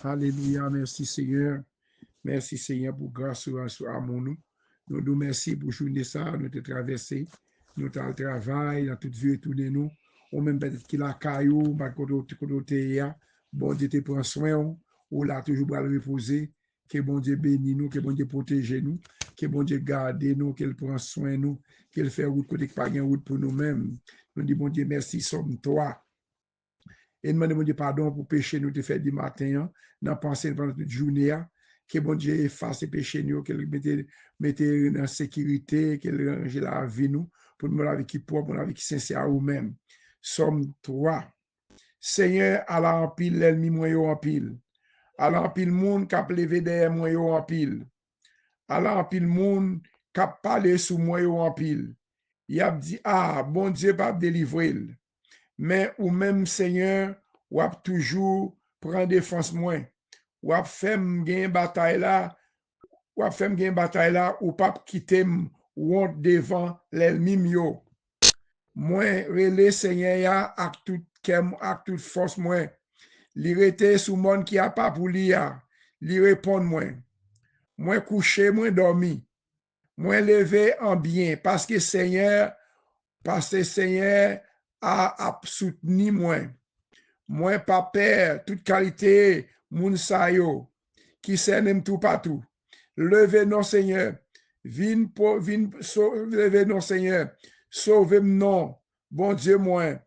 Alléluia, merci Seigneur. Merci Seigneur pour grâce sur amour nous. Nous nous merci pour journée ça, nous te traversé, nous t'as le travail, dans toute vie tourner nous. Ou même peut-être qu'il a caillou, pas côté bon Dieu te prend soin, ou là toujours pour le reposer, que bon Dieu bénisse nous, que bon Dieu protège nous, que bon Dieu garde nous, qu'il prend soin nous, qu'il fait route côté pas gain route pour nous-mêmes. Nous disons bon Dieu merci, sommes toi. Et nous demandons pardon pour péché nous te fait du matin, dans pensée pendant toute journée, que bon Dieu efface les péchés nous, qu'il mette en sécurité, qu'il range la vie nous, pour nous la vie qui propre, pour la vie qui sincère à nous-mêmes. Somme 3. Seigneur, à la en pile, l'ennemi moi en pile. À la en pile, monde qui a levé derrière moi en pile. À la en pile, monde qui a parlé sous moi en pile. Il a dit, ah, bon Dieu va délivrer. Mais ou même Seigneur, ou a toujours prendre défense moins. Ou a fait une bataille là, ou a fait une bataille là, ou pas quitter ou devant l'ennemi yo. Moi, relais Seigneur ya ak tout kem, ak toute force moi. Li rete sous monde qui a pas pour li ya. Li répond moi. Moi couché, moi dormi. Moi levé en bien parce que Seigneur a soutenu moi. Moi pas père, toute qualité, moun sa yo, qui s'aime tout partout. Levez nos Seigneur, levez nos Seigneur, sauvez non, bon Dieu moi.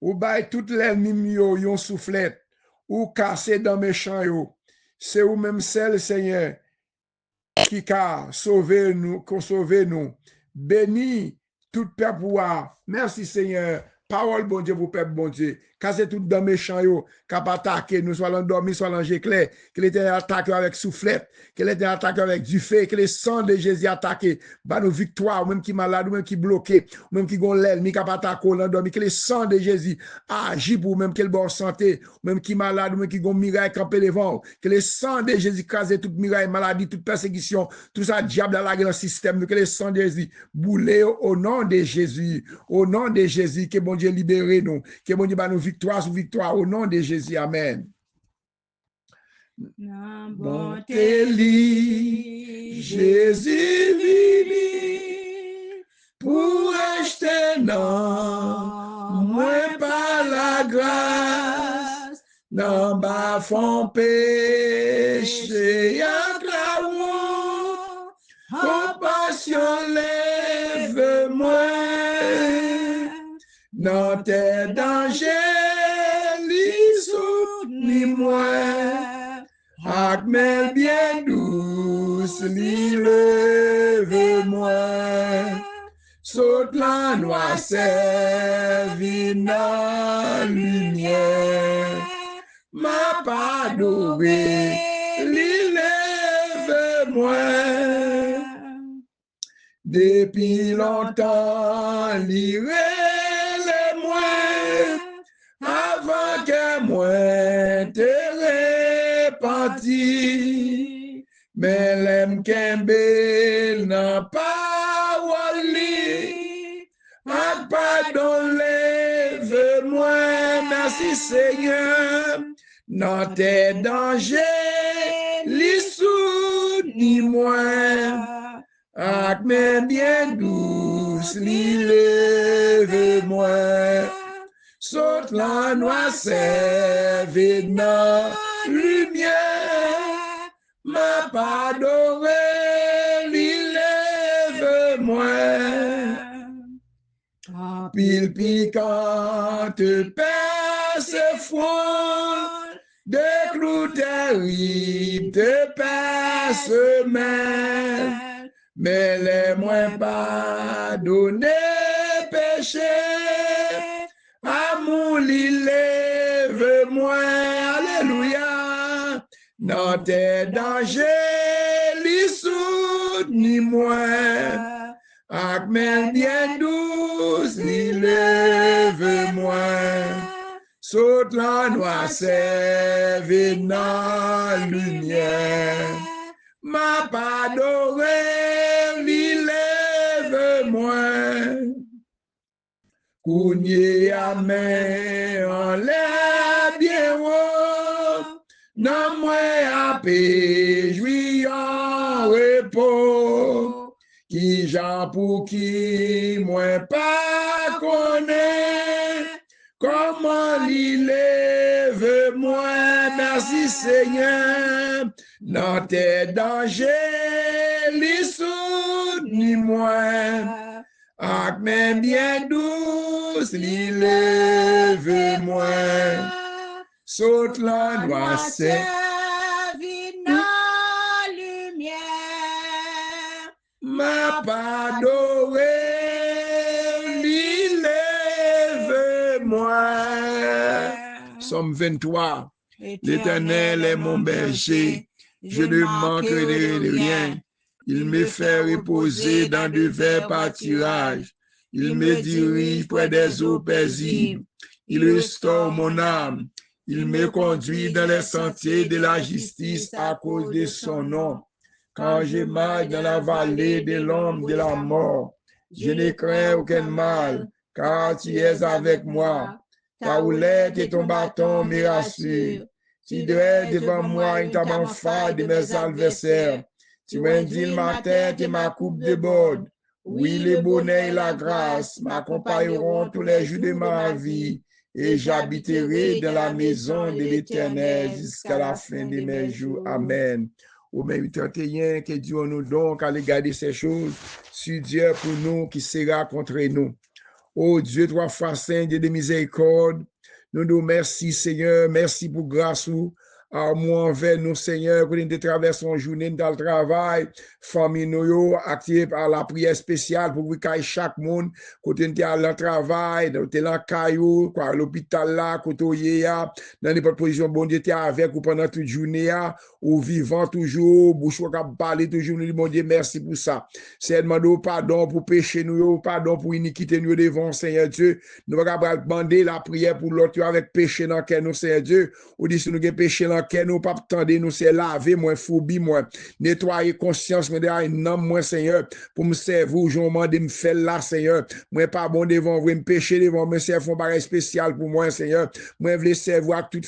Ou bay tout l'ennemi yo, yon soufflette, ou cassé dans mes champs yo. C'est ou même celle, Seigneur, qui a sauvé nous, Béni tout peuple. Merci Seigneur. Parole bon Dieu pour peuple bon Dieu. Cassez tout dans mes champs yo, cap attaquer nous, soit l'endormi, soit l'angé clair, qu'il était attaqué avec soufflette, qu'il était attaqué avec du feu, que le sang de Jésus attaqué, bah nos victoires, ou même qui malade, ou même qui bloqué, ou même qui gon l'ennemi, cap attaqué, l'endormi, que le sang de Jésus agit pour même quelle bonne santé, ou même qui malade, ou même qui gon miraille campé devant, que le sang de Jésus crase toute miraille, maladie, toute persécution, tout ça, diable à la gueule dans le système, que le sang de Jésus boule au nom de Jésus, que bon Dieu libère nous, que bon Dieu bat nous victoire sur victoire, au nom de Jésus, amen. Bonté li, Jésus vini, pour acheter non, moins par la grâce, non bas font péché, y'a l'amour, compassion lève-moi, dans tes dangers, soutenez-moi. Ak men bien douce, li leve-moi. Saute la noirceur, vin dans lumière. Ma pas adoré, li leve-moi. Depuis longtemps, li relève-moi. Avant que moi te repenti, mais l'aime kembe n'a pas wali, a pardon lève-moi, merci Seigneur, dans tes dangers, li souni-moi, ak men bien douce, li lève-moi. Saute la noirceur, vide dans lumière, ma pas adoré, lève-moi. Pile piquante, perce froid, des clous terribles, te perce main, mais les moins pardonné péché. Amour, lève-moi, alléluia, dans tes dangers, li souteni-moi, ak men bien douce, li lève-moi, saute la noirceur, vide dans lumière, ma pas adoré, li lève-moi. Kounye à main en l'air bien haut, non moi apé, joui en repos, qui j'en pour qui moi pas connaît, comment il lève moi, merci Seigneur, dans tes dangers, li soutenu moi, ak men bien douce, li lève moi, saute la noisette, ma pas doré, li lève moi. Somme 23. L'Éternel est mon berger, je ne manquerai de rien. Il me fait reposer dans de verts pâturages. Il me dirige près des eaux paisibles. Il restaure mon âme. Il me conduit dans les sentiers de la justice à cause de son nom. Quand je marche dans la vallée de l'ombre de la mort, je ne crains aucun mal, car tu es avec moi. Ta houlette et ton bâton me rassurent. Tu dresses devant moi une table en face de mes adversaires. Tu m'indiques ma tête et ma coupe déborde. Oui, le bonheur et la grâce m'accompagneront tous les jours de ma vie, et j'habiterai dans la maison de l'Éternel jusqu'à la fin de mes jours. Amen. Au même 31, que Dieu nous donc à regarder ces choses, sur Dieu pour nous qui sera contre nous. Oh Dieu, trois fois saint, Dieu de miséricorde, nous nous merci Seigneur, merci pour grâce ou moi envers nous Seigneur, que nous traversons journée dans le travail, famille nous active par la prière spéciale pour que chaque monde, côté nous à le travail, dans le caillou, à l'hôpital là, côté dans les positions bon Dieu avec ou pendant toute journée, ou vivant toujours, bouche qui parler toujours, nous disons Dieu merci pour ça. C'est demander pardon pour péché nous, pardon pour iniquité nous devant Seigneur Dieu. Nous va demander la prière pour l'autre avec péché dans lequel nous Seigneur Dieu. Ou dit si nous avons péché dans lequel nous pas attendre nous c'est laver moi phobie moi nettoyer conscience moi derrière non moi Seigneur pour me servir je demande me faire là Seigneur moi pas bon devant vous me péché devant me servir font bagage spécial pour moi Seigneur moi veux servir avec tout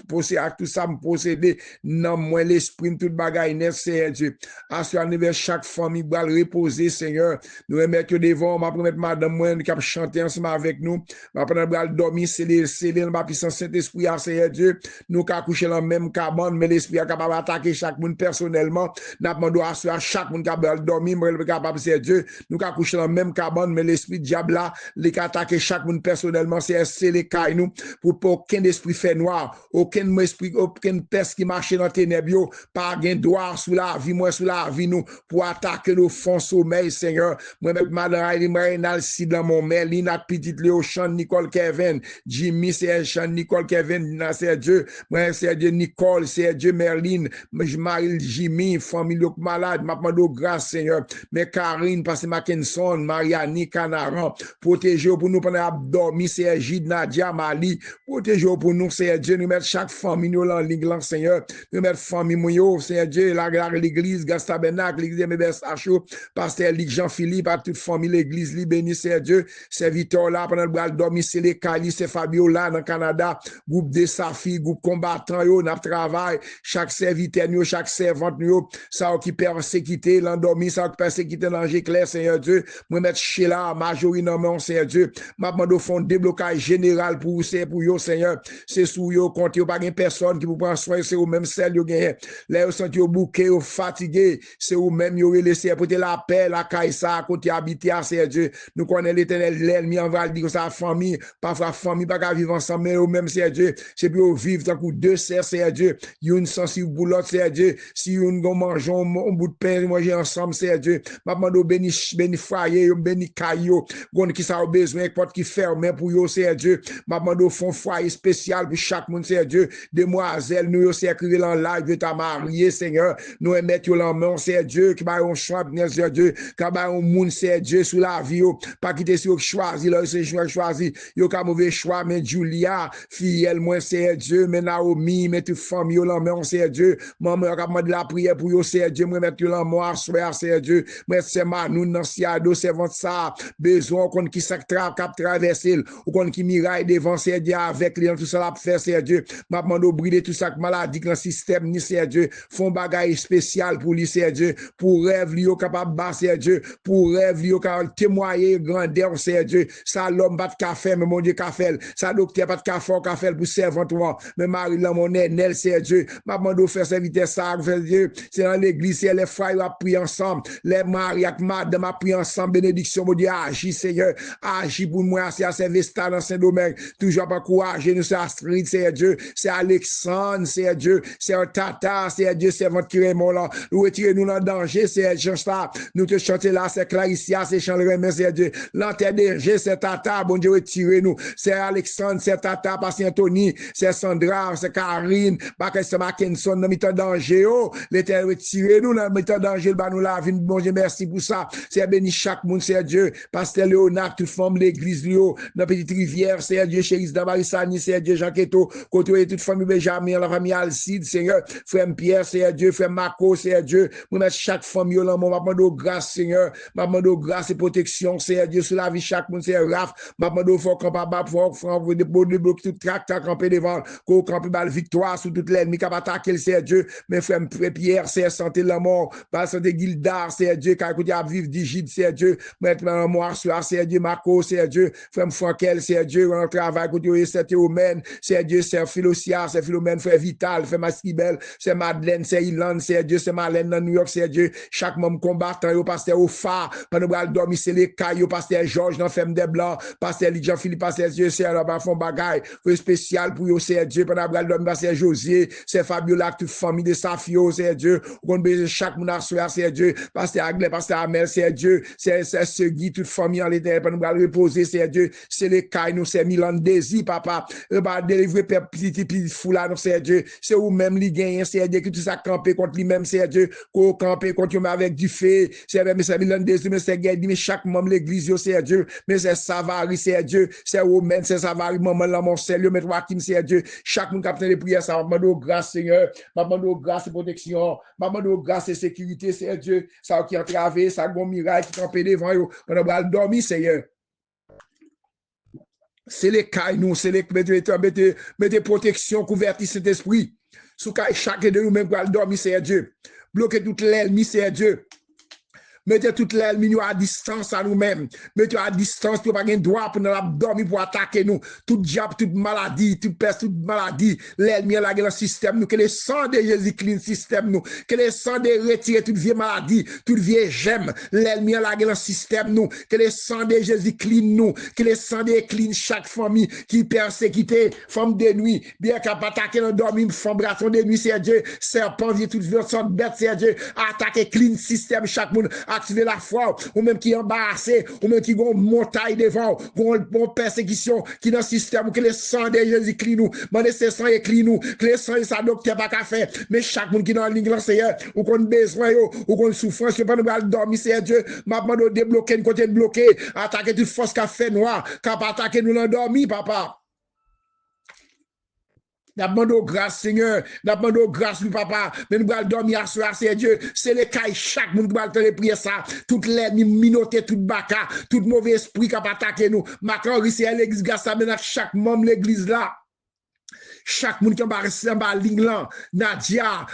posséder avec tout ça me posséder non moi l'esprit tout bagage net Seigneur Dieu à ce anniversaire chaque famille doit reposer Seigneur nous mettre devant m'a promettre madame moi qui a chanter ensemble avec nous m'a prendre dormir c'est ma puissance Saint-Esprit à Seigneur Dieu nous qu'a coucher dans même cabane mais l'esprit est capable d'attaquer chaque monde personnellement n'a demandé à chaque monde capable dormir mais capable c'est Dieu nous qu'a coucher dans même cabane mais l'esprit diable là les attaquer chaque monde personnellement c'est les cailles nous pour aucun esprit fait noir aucun esprit aucun peste qui marche dans ténèbres pas gain droit sous la vie moi sous la vie nous pour attaquer nos fonds sommeil Seigneur moi mettre madame Marinal si dans mon mail Lina petite Léo Chan Nicole Kevin Jimmy c'est Chan Nicole Kevin c'est Dieu moi c'est Dieu Nicole c'est Dieu Merline Marie Jimmy famille malade m'a demandé grâce Seigneur mais Karine parce que Mackinson Mariani Canaran protéger pour nous pendant dormir c'est Gide Nadia Mali protéger pour nous c'est Dieu nous mettre chaque famille nous en ligne Seigneur nous mettre famille moi c'est Dieu l'église Gastabenac l'église MBS Acho pasteur Luc Jean-Philippe à toute famille l'église li béni c'est Dieu serviteur là pendant le dormir c'est les Cali c'est Fabio là dans Canada groupe de Safi groupe combattant yo n'a travail chaque serviteur nous chaque servante nous ça qui persécuté l'endormi ça qui persécuté danger clair Seigneur Dieu moi mettre chez là majorité non mon Seigneur Dieu m'a demandé fond déblocage général pour yo Seigneur c'est sous yo compte yo pas une personne qui vous prend soin c'est au même celle yo gagne là yo senti yo bouqué yo fatigué c'est au même yo laisser pour la paix la caïsa côté habiter à Seigneur Dieu nous connaît l'Éternel l'ennemi en va dire sa famille parfois famille pas vivre ensemble mais au même Seigneur Dieu c'est pour vivre tant que deux sœurs Seigneur Dieu une sensible pour l'autre Seigneur Dieu si une mangeons un bout de pain manger ensemble Seigneur Dieu m'a demandé béni foyer béni caillou gon qui ça a besoin porte qui ferme pour yo Seigneur Dieu m'a demandé fond foyer spécial pour chaque monde Seigneur Dieu demoiselle nous c'est écrire dans live ta mariée Seigneur nous mettre yo en main Seigneur Dieu qui ba un choix Seigneur Dieu qui ba un monde Seigneur Dieu sous la vie pas quitter si choisi là c'est choisi yo ka mauvais choix mais Julia fille elle moins Seigneur Dieu mais Naomi met toute famille au lendemain, Seigneur Dieu. Maman, capable de la prière pour yo, Seigneur Dieu. Moi, mettre le moi, soir, Seigneur Dieu. Moi, c'est Manou, dans Siado, c'est vent ça. Besoin qu'on qui s'active cap traverser ou qu'on qui miraille devant Seigneur Dieu avec les tout ça la faire Seigneur Dieu m'a demandé brider tout ça maladie dans système ni Seigneur Dieu font bagaille spécial pour lui Seigneur Dieu pour rêve lui capable bas Seigneur Dieu pour rêve lui capable témoigner grandeur Seigneur Dieu ça l'homme pas de café mais mon Dieu café ça docteur pas de café pour servant toi mais Marie là mon Nel Seigneur Dieu m'a demandé faire serviteur ça Seigneur Dieu c'est dans l'église c'est les frères a prier ensemble les maris avec madame a prier ensemble bénédiction mon Dieu agis Seigneur agis pour moi, c'est à Saint-Vestal dans Saint-Domingue, toujours pas courager, nous c'est Astrid, c'est Dieu, c'est Alexandre, c'est Dieu, c'est un tata, c'est Dieu, c'est votre Raymond là, nous retirez nous dans le danger, c'est chant là, nous te chanter là, c'est Claricia, c'est chant le c'est Dieu, l'antenne c'est tata, bon Dieu, retirez nous, c'est Alexandre, c'est tata, parce Anthony, c'est Sandra, c'est Karine, parce que c'est Mackinson, dans le danger, oh, l'éternel retirez nous, dans le danger, bah nous la vie, bon Dieu, merci pour ça, c'est béni chaque monde, c'est Dieu, pasteur Léonard, toute forme l'église Lio, dans petite rivière, c'est Dieu, chéris d'Abarissani, c'est Dieu, Jean Keto, côté toute famille Benjamin, la famille Alcide, Seigneur, frère Pierre, c'est Dieu, frère Marco, c'est Dieu, nous mettre chaque famille là, mon demande grâce, Seigneur, m'a demande grâce et protection, c'est Dieu, sur la vie chaque monde, c'est Raph, m'a demande faut capable, faut débloquer tout tracteur, camper devant, qu'on camper bal victoire sur toute l'ennemi, qui va attaquer, c'est Dieu, mes frères Pierre, c'est santé la mort, pas santé Gildar, c'est Dieu, car écoute, à vivre digide, c'est Dieu, mettre en moi, c'est Dieu, Marco, c'est Dieu, frère Frankel, c'est Dieu, on travaille, côté c'est Théomène, c'est Dieu, c'est Philosia, c'est Philomène, frère Vital, frère Masquibel, c'est Madeleine, c'est Ilan, c'est Dieu, c'est Marlène dans New York, c'est Dieu, chaque membre combattant, yo pasteur au phare, pendant que nous dormir, c'est les cailloux, pasteur Georges, dans Femme des Blancs, pasteur Jean-Philippe, pasteur Dieu, c'est là-bas, font bagaille, spécial pour yo, c'est Dieu, pendant que nous dormir, pasteur José, c'est Fabiola, toute famille de Safio, c'est Dieu, on besoin chaque monde à soir, c'est Dieu, pasteur Aglé, pasteur Amel, c'est Dieu, c'est ce Guy, toute famille en l'éternel, pendant que nous reposer, c'est Dieu, c'est les cailles, nous, c'est Milan Désir, papa, bah, délivrer petit fou là, nous, c'est Dieu, c'est où même les gagnants, c'est Dieu, que tout ça camper contre lui-même, c'est Dieu, qu'on camper contre lui avec du feu, c'est Milan Désir, mais c'est Guédi, mais chaque membre l'église, c'est Dieu, mais c'est Savary, c'est Dieu, c'est Romain, c'est Savary, maman, là, mon sérieux, mais Joachim, c'est Dieu, chaque monde capitaine de prière, ça va demander grâce, Seigneur, va demander grâce et protection, va demander grâce et sécurité, c'est Dieu, ça qui a traversé, ça gon miracle qui campé devant eux, on va dormir, Seigneur. C'est les cailles, nous, c'est les mettez protection, couverture Saint-Esprit. Sous chacun de nous, même pour dormir, c'est Dieu. Bloquez toute l'ennemi, c'est Dieu. Mettez toute l'ennemi à distance à nous-mêmes. Mettez à distance, tu n'as pas de droit pour nous dormir, pour attaquer nous. Tout diable, toute maladie, toute peste, toute maladie. L'ennemi a dans le système, nous. Que le sang de Jésus clean le système, nous. Que le sang de retirer toute vieille maladie, toute vieille gemme. L'ennemi a dans le système, nous. Que le sang de Jésus clean nous. Que le sang de clean chaque famille qui persécuté, femme de nuit. Bien qu'à pas attaquer dans dormir, femme garçon de nuit, c'est Dieu. Serpent, vie, toute sorte bête, c'est Dieu. Attaquer clean système, chaque monde. Activer la foi, ou même qui est embarrassé, ou même qui ont montagne devant, ou une persécution qui dans le système, ou que le sang de Jésus clie nous, mais ce sang est clie nous, que le sang est sa docteur pas qu'à faire, mais chaque monde qui dans la ligne, Seigneur, ou qu'on besoin, ou qu'on souffrance, je ne peux pas dormir, c'est Dieu, m'a demandé de débloquer, une côté de bloquer, attaquer toute force qui a fait noir, qui a pas attaqué nous l'endormi, papa. Nous demandons grâce, Seigneur. Nous demandons grâce, lui, papa. Mais nous allons dormir à soir, c'est Dieu. C'est les cailles, chaque monde qui va te prier ça. Toute l'ennemi, minoté, toute baka, tout mauvais esprit qui va attaquer nous. Macron, c'est l'église, ça mène à chaque membre de l'église là. Chaque monde qui va rester en bas ligne là, Nadia,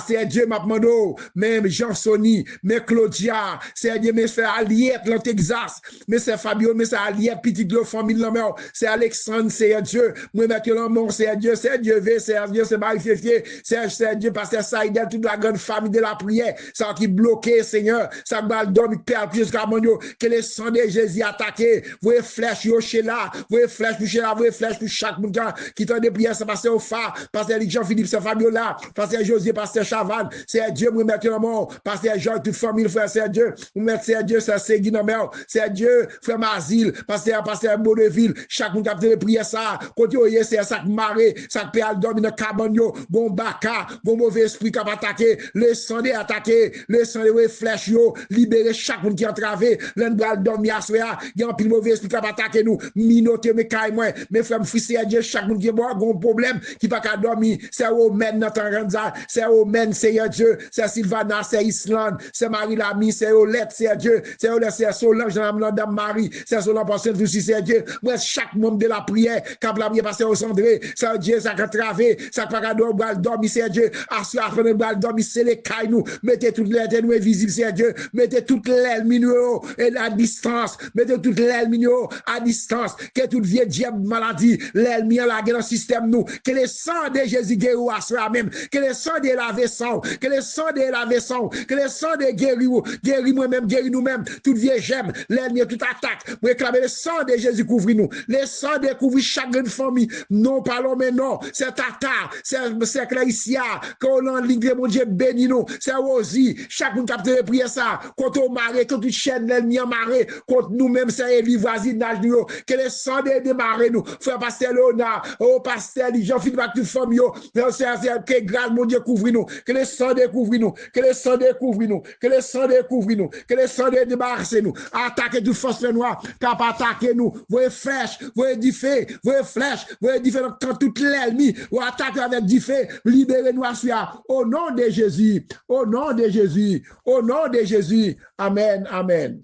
c'est Dieu m'a demandé, même Jean-Sony, mais Claudia, c'est Dieu, mais c'est Aliette dans Texas, mais c'est Fabio, mais c'est Aliette, petit de la famille là, c'est Alexandre, c'est Dieu, moi maintenant, c'est Dieu, c'est Dieu, c'est Marie-Féfié, c'est Dieu, parce que ça aide toute la grande famille de la prière, ça qui bloqué, Seigneur, ça va dormir, Père, jusqu'à mon Dieu, que le sang de Jésus attaqué, vous voyez flèche, yo, chez là, vous voyez flèche, pour chez là, vous voyez flèche, pour chaque monde qui t'a des prières, ça passer au phare, pasteur Jean-Philippe, c'est Fabiola, pasteur José, pasteur Chavannes, c'est Dieu, vous mettez le mot, pasteur Jean, toute famille, frère, c'est Dieu, vous mettez, c'est Dieu, c'est Guinamel, c'est Dieu, frère Mazil, pasteur Beaudeville, chaque monde qui a fait prières, ça, côté, c'est ça qui marée, ça qui peut dormir dans le cabane, bon baka, bon mauvais esprit qui a attaqué, le sang de attaqué, le sang de flèche, libérer chaque monde qui a entravé, l'un bras dormir à soi, il y a un pile mauvais esprit qui a attaqué nous, minoté, mais caille, moi, mes frères, fils, c'est Dieu, chaque monde qui a bon problème. problème qui pas qu'à dormir, c'est Omen dans Tanganza, c'est Omen, Seigneur Dieu, c'est Sylvana, c'est Islande, c'est Marie-Lamy, c'est Olette, c'est Dieu, c'est Olette, c'est Solange, Madame Marie, c'est Solange, parce que c'est Dieu. Moi, chaque membre de la prière, quand la prière passe au cendré, c'est Dieu, ça a travé, ça pas qu'à dormir, c'est Dieu, après de dormir, c'est les cailles, nous, mettez toutes les nous invisibles, c'est Dieu, mettez toutes les minéraux et à distance, mettez toutes les minéraux à distance, que toute vieille diable maladie, l'ennemi à la guerre dans le système, nous, que le sang de Jésus guérit à soi même, que le sang de la vaisseau, que le sang de la vaisseau, que le sang de guérit moi-même, guérit nous-mêmes, toute vieille gemme, l'ennemi, toute attaque, vous réclamez le sang de Jésus couvre nous, le sang de couvrir chaque grande famille, non parlons mais non, c'est Tata, c'est Claricia, qu'on en ligne, mon Dieu béni nous, c'est Rosie, chaque monde capte prier ça, contre au marais, contre toute chaîne, l'ennemi en marais, contre nous-mêmes, c'est les voisinage nous, que le sang de marais nous, frère pasteur Léonard, oh pasteur, Jean-Philippe, toute famille, que grâce, mon Dieu, couvre nous, que le sang découvre nous, que le sang découvre nous, que le sang découvre nous, que le sang débarrasse nous, attaquer toute force noire, cap attaquer nous, voyez flèches, voyez du feu, voyez flèches, voyez du feu quand toute l'ennemi, ou attaquer avec du feu, libérez-nous à soi, au nom de Jésus, au nom de Jésus, au nom de Jésus, amen, amen.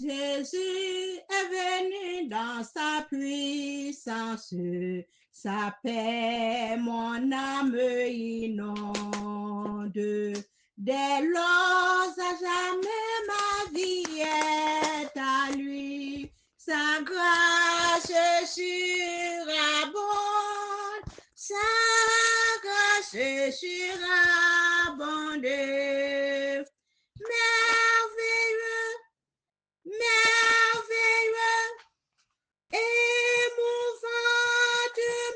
Jésus est venu dans sa puissance, sa paix, mon âme inonde. Dès lors, à jamais ma vie est à lui, sa grâce surabonde, sa grâce surabonde. Merveilleux, merveilleux, émouvante,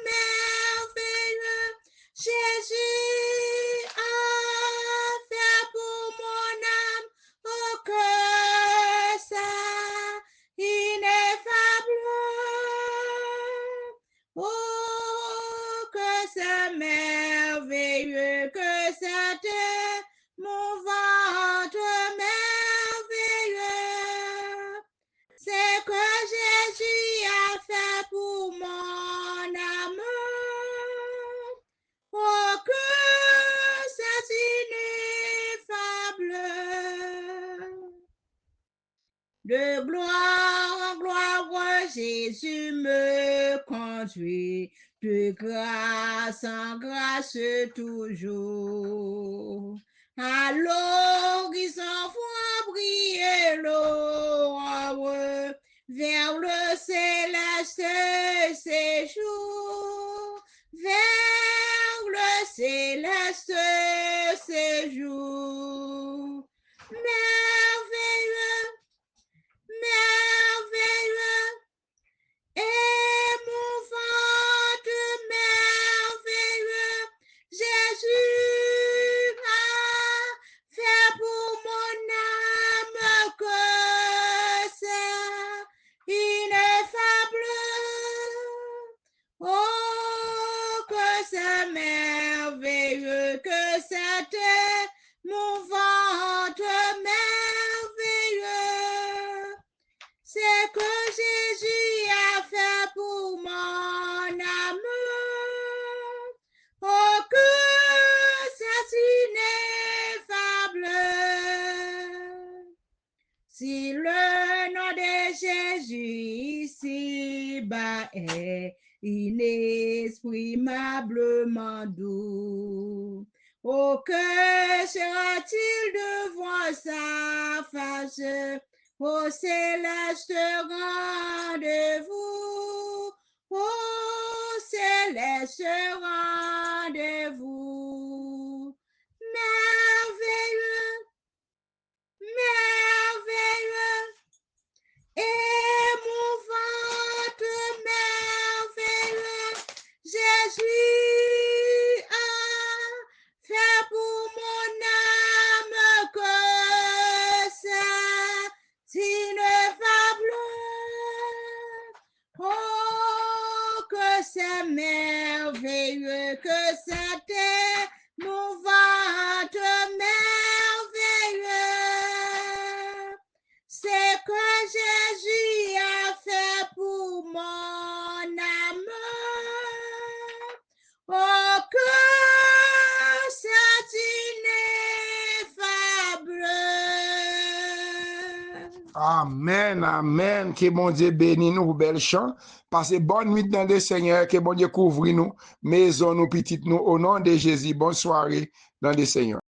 merveilleux, Jésus a fait pour mon âme, oh que ça ineffable, oh que c'est merveilleux, que c'était mon ventre merveilleux. C'est que Jésus a fait pour mon âme. Oh, que c'est ineffable. De gloire en gloire, Jésus me conduit. De grâce en grâce toujours. À l'horizon voit briller l'aurore vers le céleste séjour, vers le céleste séjour. Merveilleux, merveilleux, émouvante, merveilleux, Jésus a fait pour mon âme que c'est ineffable. Oh, que c'est merveilleux, que c'était mon ventre merveilleux. C'est que Jésus a fait pour mon âme. Oh, que c'est ineffable. Si le nom de Jésus ici-bas est inexprimablement doux, oh, que sera-t-il devant sa face? Au céleste rendez-vous, au céleste rendez-vous. Merveilleux, merveilleux, émouvante, merveilleux, Jésus a fait pour mon âme que c'est ineffable. Oh, que c'est merveilleux, que c'était Amen, amen. Que bon Dieu bénisse nous, bel chant. Passez bonne nuit dans le Seigneur. Que bon Dieu couvre nous, maison nous, petites nous, au nom de Jésus. Bonne soirée dans le Seigneur.